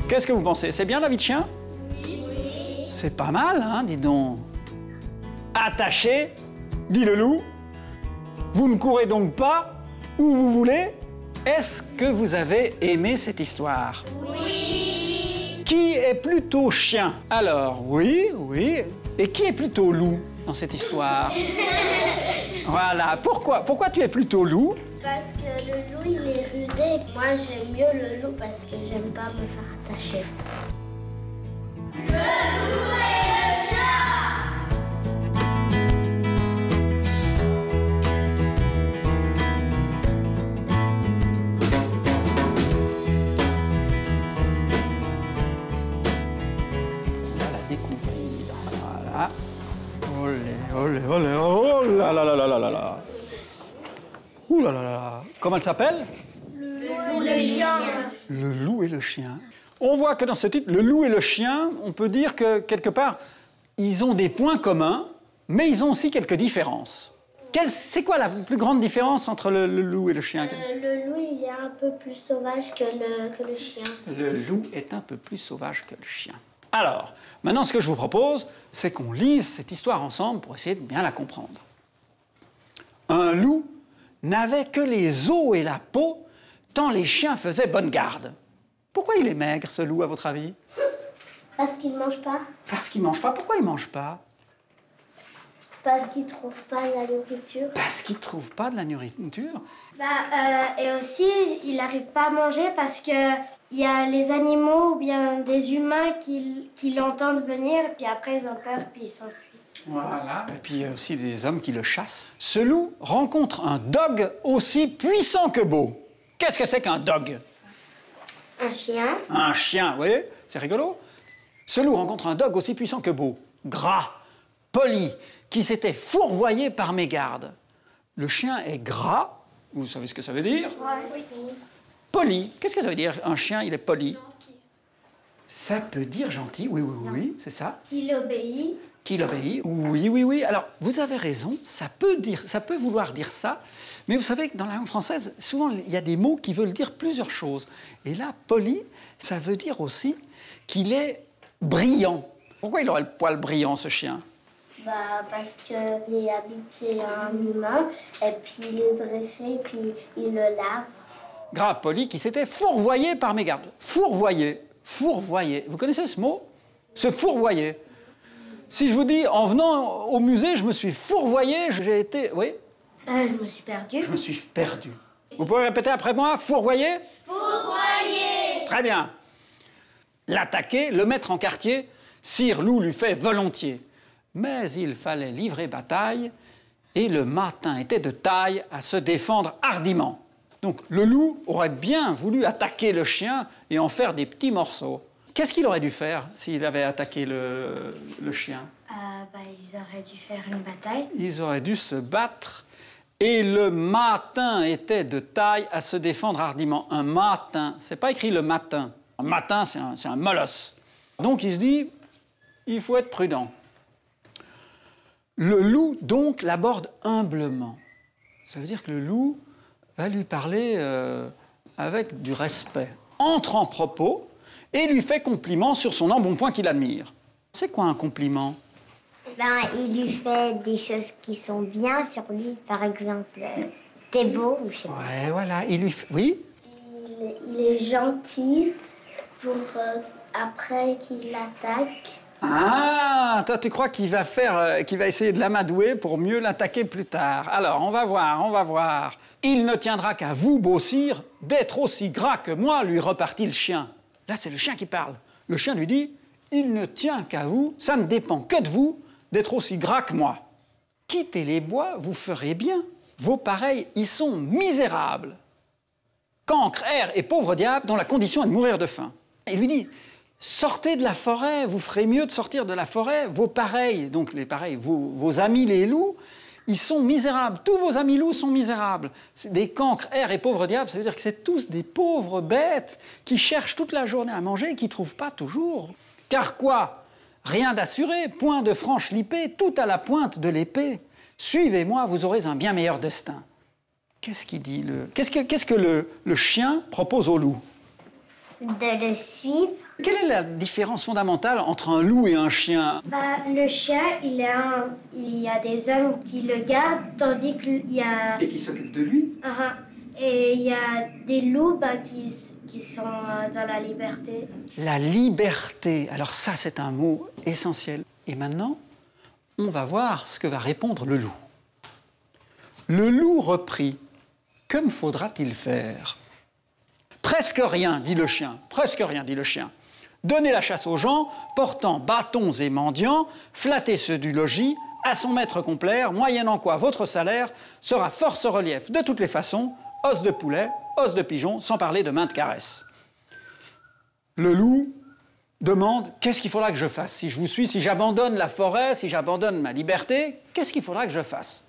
Qu'est-ce que vous pensez? C'est bien la vie de chien? Oui. C'est pas mal, hein, dis donc. Attaché, dit le loup. Vous ne courez donc pas où vous voulez? Est-ce que vous avez aimé cette histoire? Oui. Qui est plutôt chien? Alors, oui, oui. Et qui est plutôt loup dans cette histoire? Voilà. Pourquoi tu es plutôt loup? Parce que le loup, il est rusé. Moi, j'aime mieux le loup parce que j'aime pas me faire attacher. Le loup et le chat! On va la découvrir. Voilà. Olé, olé, olé, oh là là là là là là là. Ouh là là là. Comment elle s'appelle? Le loup et le chien. Le loup et le chien. On voit que dans ce titre, le loup et le chien, on peut dire que, quelque part, ils ont des points communs, mais ils ont aussi quelques différences. C'est quoi la plus grande différence entre le loup et le chien? Le loup, il est un peu plus sauvage que le chien. Le loup est un peu plus sauvage que le chien. Alors, maintenant, ce que je vous propose, c'est qu'on lise cette histoire ensemble pour essayer de bien la comprendre. Un loup n'avait que les os et la peau, tant les chiens faisaient bonne garde. Pourquoi il est maigre, ce loup, à votre avis? Parce qu'il ne mange pas. Parce qu'il ne mange pas. Pourquoi il ne mange pas? Parce qu'il ne trouve pas la nourriture. Parce qu'il ne trouve pas de la nourriture. Et aussi, il n'arrive pas à manger parce qu'il y a les animaux ou bien des humains qui l'entendent venir, puis après ils ont peur, puis ils s'enfuient. Voilà. Et puis il y a aussi des hommes qui le chassent. Ce loup rencontre un dog aussi puissant que beau. Qu'est-ce que c'est qu'un dog? Un chien. Un chien, vous voyez? C'est rigolo. Ce loup rencontre un dog aussi puissant que beau, gras, poli, qui s'était fourvoyé par mégarde. Le chien est gras, vous savez ce que ça veut dire? Oui. Poli, qu'est-ce que ça veut dire? Un chien, il est poli. Gentil. Ça peut dire gentil, oui, c'est ça. Qu'il obéit. Qu'il obéit, oui. Alors, vous avez raison, ça peut vouloir dire ça, mais vous savez que dans la langue française, souvent, il y a des mots qui veulent dire plusieurs choses. Et là, poli, ça veut dire aussi qu'il est brillant. Pourquoi il aurait le poil brillant, ce chien? Parce qu'il est habitué à un humain, et puis il est dressé, et puis il le lave. Gras, poli, qui s'était fourvoyé par mégarde. Fourvoyé. Vous connaissez ce mot? Se fourvoyer. Si je vous dis, en venant au musée, je me suis fourvoyé, j'ai été... Oui? Je me suis perdue. Je me suis perdu. Vous pouvez répéter après moi? Fourvoyer? Fourvoyer. Très bien. L'attaquer, le mettre en quartier, Sire Loup lui fait volontiers. Mais il fallait livrer bataille, et le mâtin était de taille à se défendre hardiment. Donc le loup aurait bien voulu attaquer le chien et en faire des petits morceaux. Qu'est-ce qu'il aurait dû faire s'il avait attaqué le chien? Ils auraient dû faire une bataille. Ils auraient dû se battre. Et le mâtin était de taille à se défendre hardiment. Un mâtin, c'est pas écrit le matin. Un mâtin, c'est un molosse. Donc il se dit, il faut être prudent. Le loup, donc, l'aborde humblement. Ça veut dire que le loup va lui parler avec du respect. Entre en propos et lui fait compliment sur son embonpoint qu'il admire. C'est quoi un compliment? Il lui fait des choses qui sont bien sur lui. Par exemple, t'es beau, ou je sais pas. Ouais, voilà. Oui? Il est gentil pour après qu'il l'attaque. Ah, toi, tu crois qu'il va essayer de l'amadouer pour mieux l'attaquer plus tard. Alors, on va voir. Il ne tiendra qu'à vous, beau sire, d'être aussi gras que moi, lui repartit le chien. Là, c'est le chien qui parle. Le chien lui dit, il ne tient qu'à vous, ça ne dépend que de vous, d'être aussi gras que moi. Quittez les bois, vous ferez bien. Vos pareils y sont misérables. Cancre, air et pauvre diable, dont la condition est de mourir de faim. Il lui dit, sortez de la forêt, vous ferez mieux de sortir de la forêt. Vos pareils, donc les pareils, vos amis les loups, ils sont misérables. Tous vos amis loups sont misérables. C'est des cancres, airs et pauvres diables, ça veut dire que c'est tous des pauvres bêtes qui cherchent toute la journée à manger et qui ne trouvent pas toujours. Car quoi? Rien d'assuré, point de franche lippée, tout à la pointe de l'épée. Suivez-moi, vous aurez un bien meilleur destin. Qu'est-ce qu'il dit Qu'est-ce que le chien propose au loup? De le suivre. Quelle est la différence fondamentale entre un loup et un chien? Le chien, il y a des hommes qui le gardent, tandis qu'il y a... Et qui s'occupe de lui? Et il y a des loups qui sont dans la liberté. La liberté. Alors ça, c'est un mot essentiel. Et maintenant, on va voir ce que va répondre le loup. Le loup reprit. Que me faudra-t-il faire? Presque rien, dit le chien. Presque rien, dit le chien. Donner la chasse aux gens, portant bâtons et mendiants, flatter ceux du logis, à son maître complaire, moyennant quoi votre salaire sera force relief de toutes les façons, os de poulet, os de pigeon, sans parler de maintes caresses. Le loup demande qu'est-ce qu'il faudra que je fasse? Si je vous suis, si j'abandonne la forêt, si j'abandonne ma liberté, qu'est-ce qu'il faudra que je fasse?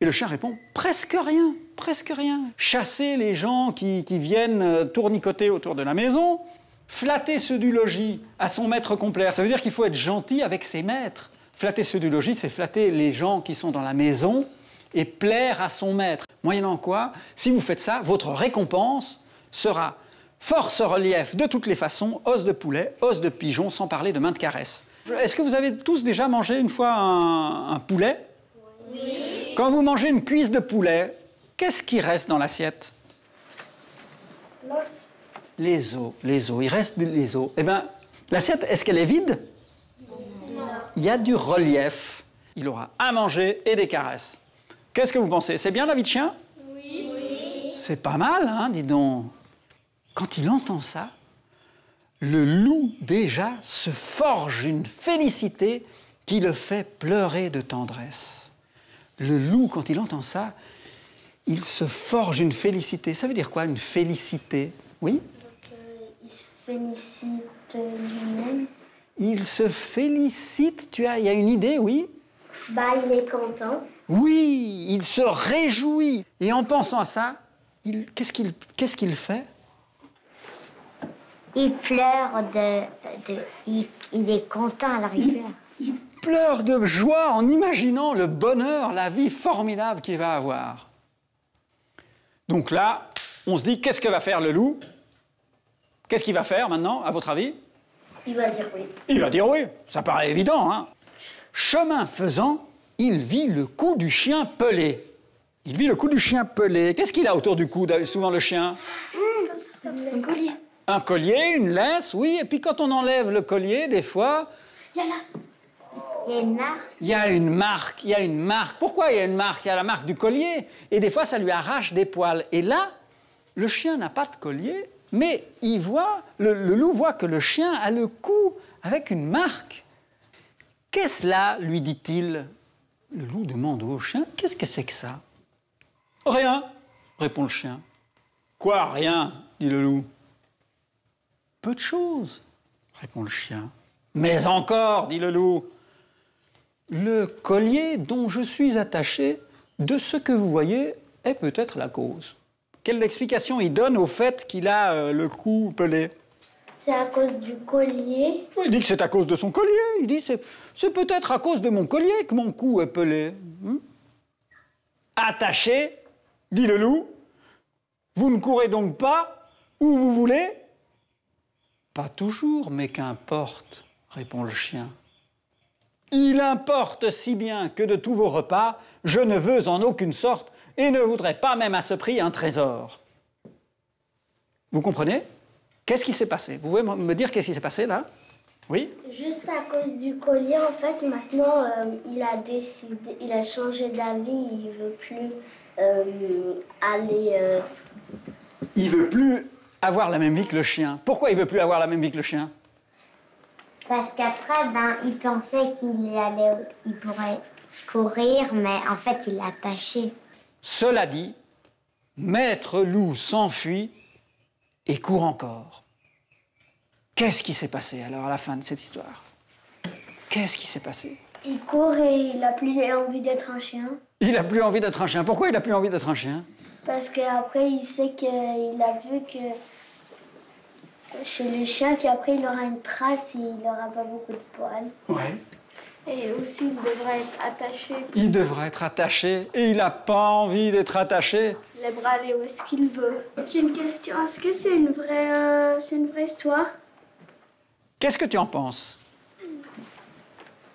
Et le chien répond presque rien, presque rien. Chasser les gens qui viennent tournicoter autour de la maison, flatter ceux du logis à son maître complaire. Ça veut dire qu'il faut être gentil avec ses maîtres. Flatter ceux du logis, c'est flatter les gens qui sont dans la maison et plaire à son maître. Moyennant quoi, si vous faites ça, votre récompense sera force relief de toutes les façons, os de poulet, os de pigeon, sans parler de maintes caresses. Est-ce que vous avez tous déjà mangé une fois un poulet? Oui. Quand vous mangez une cuisse de poulet, qu'est-ce qui reste dans l'assiette? L'os. Les os, les os. Il reste les os. Eh bien, l'assiette, est-ce qu'elle est vide? Non. Il y a du relief. Il aura à manger et des caresses. Qu'est-ce que vous pensez? C'est bien la vie de chien? Oui. C'est pas mal, hein, dis donc. Quand il entend ça, le loup, déjà, se forge une félicité qui le fait pleurer de tendresse. Le loup, quand il entend ça, il se forge une félicité. Ça veut dire quoi, une félicité? Oui? Donc, il se félicite lui-même. Il se félicite, il y a une idée, oui? Il est content. Oui, il se réjouit. Et en pensant à ça, qu'est-ce qu'il fait? Il pleure il est content, alors il pleure. Il pleure de joie en imaginant le bonheur, la vie formidable qu'il va avoir. Donc là, on se dit, qu'est-ce que va faire le loup? Qu'est-ce qu'il va faire maintenant, à votre avis? Il va dire oui. Il va dire oui, ça paraît évident, hein. Chemin faisant, il vit le cou du chien pelé. Il vit le cou du chien pelé. Qu'est-ce qu'il a autour du cou, souvent, le chien? Un collier. Un collier, une laisse, oui. Et puis quand on enlève le collier, des fois... Il y a là. Il y a une marque. Il y a une marque, il y a une marque. Pourquoi il y a une marque? Il y a la marque du collier. Et des fois, ça lui arrache des poils. Et là, le chien n'a pas de collier, mais il voit, le loup voit que le chien a le cou avec une marque. Qu'est-ce là, lui dit-il? Le loup demande au chien, qu'est-ce que c'est que ça? Rien, répond le chien. Quoi, rien? Dit le loup. Peu de choses, répond le chien. Mais encore, dit le loup. Le collier dont je suis attaché, de ce que vous voyez, est peut-être la cause. Quelle explication il donne au fait qu'il a le cou pelé? C'est à cause du collier. Il dit que c'est à cause de son collier. Il dit c'est peut-être à cause de mon collier que mon cou est pelé. Attaché, dit le loup. Vous ne courez donc pas où vous voulez? Pas toujours, mais qu'importe, répond le chien. Il importe si bien que de tous vos repas, je ne veux en aucune sorte et ne voudrais pas même à ce prix un trésor. Vous comprenez? Qu'est-ce qui s'est passé? Vous pouvez me dire qu'est-ce qui s'est passé là? Oui? Juste à cause du collier, en fait, maintenant, il a changé d'avis, il veut plus aller... Il veut plus avoir la même vie que le chien. Pourquoi il veut plus avoir la même vie que le chien? Parce qu'après, il pensait il pourrait courir, mais en fait, il est attaché. Cela dit, Maître Loup s'enfuit et court encore. Qu'est-ce qui s'est passé alors à la fin de cette histoire? Qu'est-ce qui s'est passé? Il court et il n'a plus envie d'être un chien. Il n'a plus envie d'être un chien. Pourquoi il n'a plus envie d'être un chien? Parce qu'après, il sait qu'il a vu que chez le chien, qu'après, il aura une trace et il n'aura pas beaucoup de poils. Ouais. Et aussi, il devrait être attaché. Il devrait être attaché et il n'a pas envie d'être attaché. libre aller où est-ce qu'il veut. J'ai une question, est-ce que c'est une vraie histoire? Qu'est-ce que tu en penses?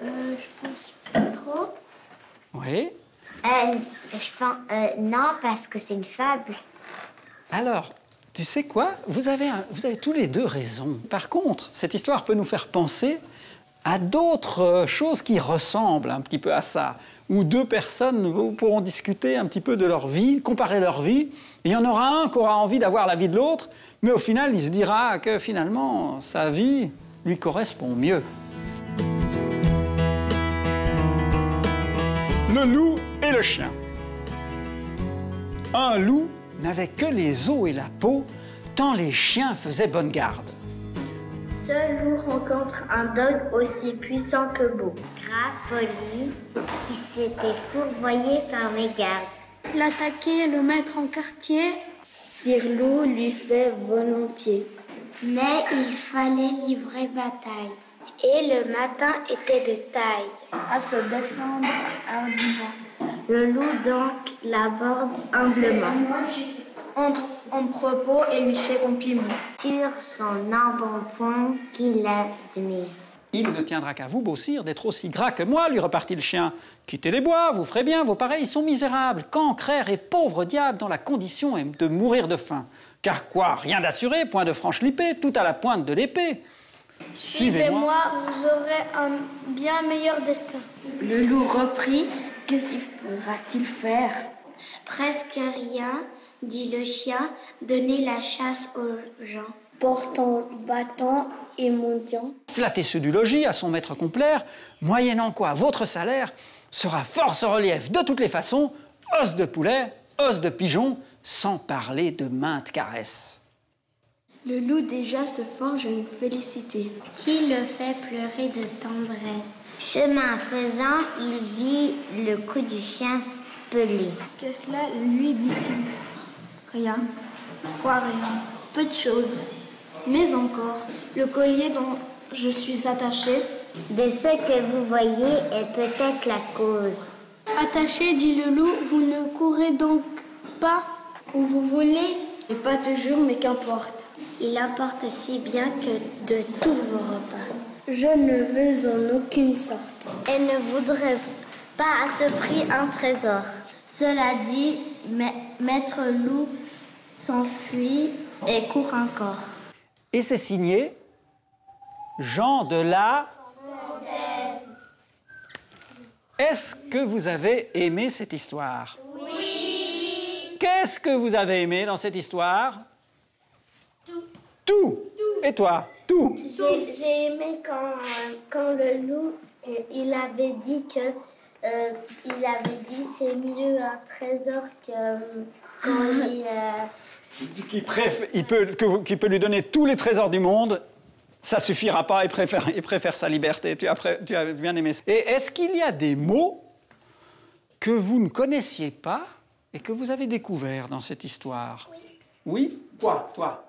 Je pense pas trop. Oui. Je pense non, parce que c'est une fable. Alors, tu sais quoi? Vous avez tous les deux raison. Par contre, cette histoire peut nous faire penser à d'autres choses qui ressemblent un petit peu à ça, où deux personnes pourront discuter un petit peu de leur vie, comparer leur vie. Et il y en aura un qui aura envie d'avoir la vie de l'autre, mais au final, il se dira que finalement, sa vie lui correspond mieux. Le loup et le chien. Un loup n'avait que les os et la peau, tant les chiens faisaient bonne garde. Ce loup rencontre un dogue aussi puissant que beau. Gras, poli, qui s'était fourvoyé par mes gardes. L'attaquer et le mettre en quartier, Sir Loup lui fait volontiers. Mais il fallait livrer bataille. Et le matin était de taille à se défendre hardiment. Le loup donc l'aborde humblement. Entre en propos et lui fait compliment. Sur son embonpoint qu'il admire. Il ne tiendra qu'à vous, Beausire, d'être aussi gras que moi, lui repartit le chien. Quittez les bois, vous ferez bien, vos pareils sont misérables, cancrères et pauvres diables dont la condition est de mourir de faim. Car quoi, rien d'assuré, point de franche lipée, tout à la pointe de l'épée. Suivez-moi, vous aurez un bien meilleur destin. Le loup reprit, qu'est-ce qu'il faudra-t-il faire? Presque rien, dit le chien, donner la chasse aux gens. Portant bâton et mendiant. Flattez ceux du logis à son maître complaire, moyennant quoi votre salaire sera force relief de toutes les façons, os de poulet, os de pigeon, sans parler de maintes caresses. Le loup déjà se forge une félicité. Qui le fait pleurer de tendresse. Chemin faisant, il vit le coup du chien pelé. Que cela lui dit-il? Rien. Quoi, rien? Peu de choses. Mais encore, le collier dont je suis attachée. De ce que vous voyez est peut-être la cause. Attaché, dit le loup, vous ne courez donc pas où vous voulez? Et pas toujours, mais qu'importe. Il importe si bien que de tous vos repas. Je ne veux en aucune sorte. Et ne voudrais pas à ce prix un trésor. Cela dit, maître loup s'enfuit et court encore. Et c'est signé Jean de La Fontaine. Est-ce que vous avez aimé cette histoire? Oui. Qu'est-ce que vous avez aimé dans cette histoire? Tout. Tout. Et toi? Tout. J'ai aimé quand le loup, il avait dit que c'est mieux un trésor Qui peut lui donner tous les trésors du monde, ça suffira pas, il préfère sa liberté. Tu as bien aimé ça. Et est-ce qu'il y a des mots que vous ne connaissiez pas et que vous avez découverts dans cette histoire? Oui. Oui? Quoi, toi?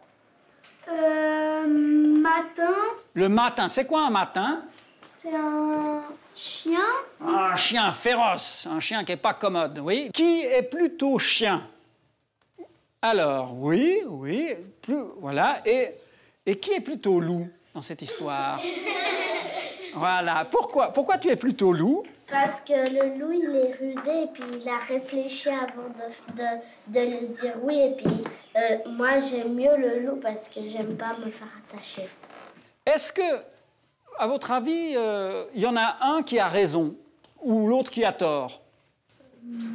Matin. Le matin, c'est quoi un matin? C'est un chien. Un chien féroce, un chien qui n'est pas commode, oui. Qui est plutôt chien? Alors, oui, voilà. Et qui est plutôt loup dans cette histoire? Voilà. Pourquoi tu es plutôt loup? Parce que le loup, il est rusé et puis il a réfléchi avant de lui dire oui. Et puis, moi, j'aime mieux le loup parce que j'aime pas me faire attacher. Est-ce que, à votre avis, il y en a un qui a raison ou l'autre qui a tort?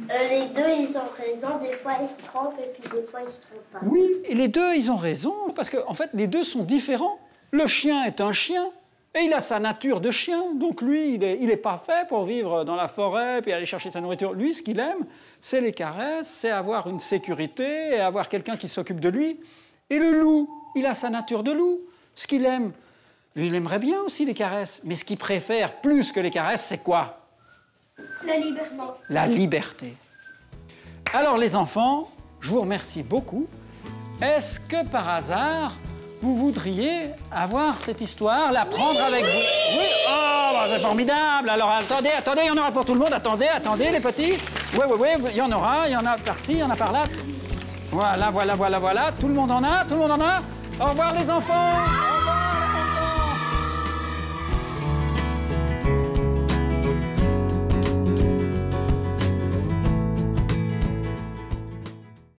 Les deux, ils ont raison. Des fois, ils se trompent et puis des fois, ils se trompent pas. Oui, et les deux, ils ont raison parce qu'en fait, les deux sont différents. Le chien est un chien et il a sa nature de chien. Donc lui, il est pas fait pour vivre dans la forêt puis aller chercher sa nourriture. Lui, ce qu'il aime, c'est les caresses, c'est avoir une sécurité et avoir quelqu'un qui s'occupe de lui. Et le loup, il a sa nature de loup. Ce qu'il aime, lui, il aimerait bien aussi les caresses. Mais ce qu'il préfère plus que les caresses, c'est quoi? La liberté. La liberté. Alors les enfants, je vous remercie beaucoup. Est-ce que par hasard, vous voudriez avoir cette histoire, l'apprendre avec vous? Oui. Oh, bah, c'est formidable. Alors attendez, il y en aura pour tout le monde. Attendez, les petits. Oui, il y en aura par-ci, il y en a par-là. Voilà, voilà, voilà, voilà. Tout le monde en a? Tout le monde en a? Au revoir les enfants!